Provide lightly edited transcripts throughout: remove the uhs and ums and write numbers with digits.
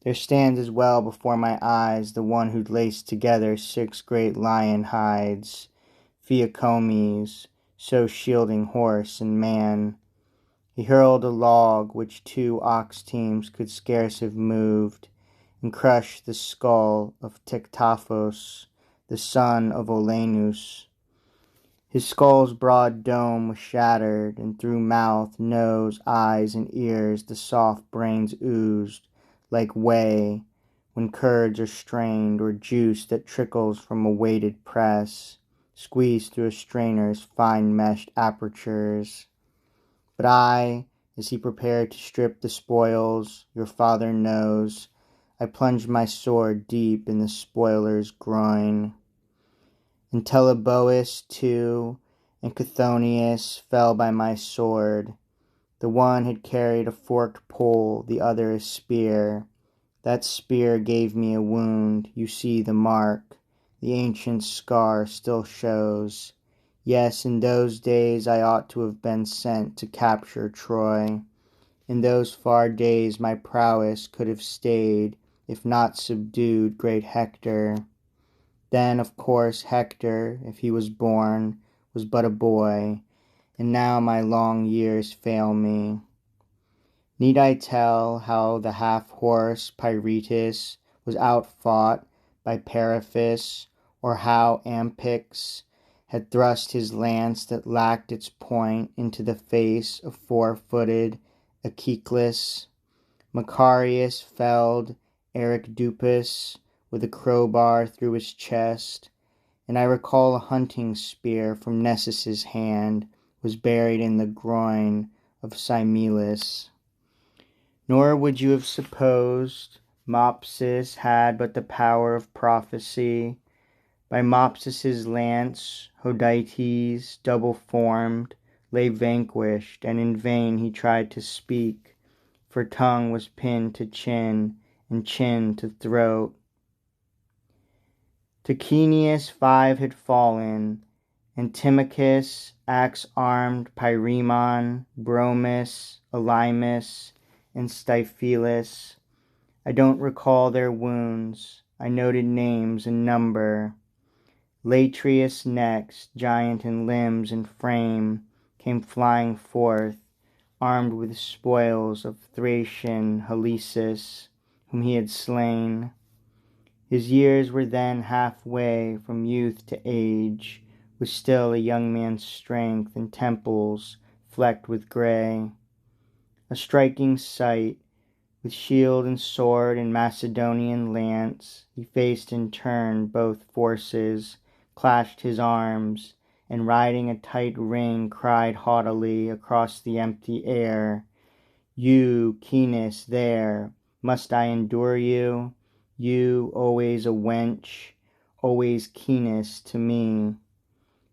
There stands as well before my eyes the one who'd laced together 6 great lion hides, Theocomes, so shielding horse and man. He hurled a log which 2 ox teams could scarce have moved, and crushed the skull of Tectaphos, the son of Olenus. His skull's broad dome was shattered, and through mouth, nose, eyes, and ears the soft brains oozed, like whey, when curds are strained, or juice that trickles from a weighted press, squeezed through a strainer's fine-meshed apertures. But I, as he prepared to strip the spoils, your father knows, I plunged my sword deep in the spoiler's groin. And Telebous too, and Chthonius fell by my sword. The one had carried a forked pole, the other a spear. That spear gave me a wound, you see the mark. The ancient scar still shows. Yes, in those days I ought to have been sent to capture Troy. In those far days my prowess could have stayed, if not subdued, great Hector. Then, of course, Hector, if he was born, was but a boy, and now my long years fail me. Need I tell how the half-horse Pyretus was outfought by Periphas, or how Ampyx had thrust his lance that lacked its point into the face of 4-footed Echeclus? Macarius felled Erichdupus with a crowbar through his chest, and I recall a hunting spear from Nessus's hand was buried in the groin of Similus. Nor would you have supposed Mopsus had but the power of prophecy. By Mopsus's lance Hodites, double-formed, lay vanquished, and in vain he tried to speak, for tongue was pinned to chin, and chin to throat. Tachenius 5 had fallen, Antimachus, axe-armed Pyremon, Bromus, Elymus, and Stiphelus. I don't recall their wounds, I noted names and number. Latreus next, giant in limbs and frame, came flying forth, armed with spoils of Thracian Halesus, whom he had slain. His years were then halfway from youth to age, with still a young man's strength and temples flecked with grey. A striking sight, with shield and sword and Macedonian lance, he faced in turn both forces, clashed his arms, and riding a tight ring cried haughtily across the empty air, "You, Caenis, there, must I endure you? You, always a wench, always Caenis to me.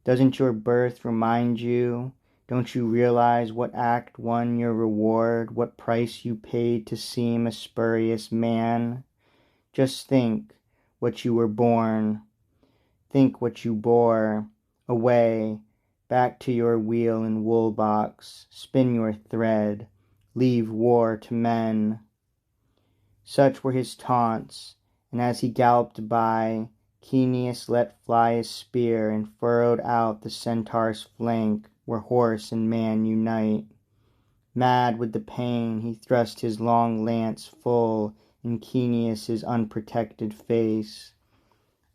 Doesn't your birth remind you? Don't you realize what act won your reward, what price you paid to seem a spurious man? Just think what you were born. Think what you bore. Away, back to your wheel and wool box. Spin your thread. Leave war to men." Such were his taunts, and as he galloped by, Caeneus let fly his spear and furrowed out the Centaur's flank where horse and man unite. Mad with the pain, he thrust his long lance full in Caeneus's unprotected face.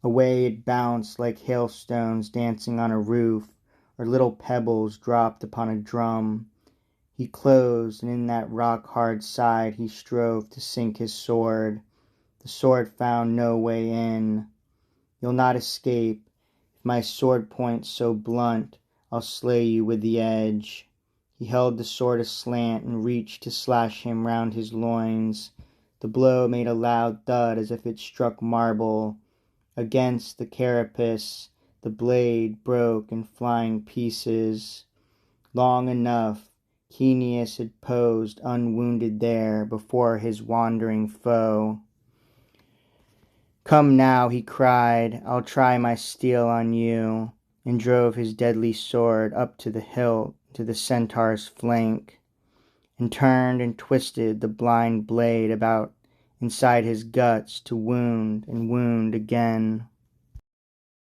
Away it bounced like hailstones dancing on a roof, or little pebbles dropped upon a drum. He closed, and in that rock-hard side he strove to sink his sword. The sword found no way in. "You'll not escape. If my sword point's so blunt, I'll slay you with the edge." He held the sword aslant and reached to slash him round his loins. The blow made a loud thud as if it struck marble. Against the carapace the blade broke in flying pieces. Long enough Caeneus had posed unwounded there before his wandering foe. "Come now," he cried, "I'll try my steel on you," and drove his deadly sword up to the hilt to the Centaur's flank, and turned and twisted the blind blade about inside his guts to wound and wound again.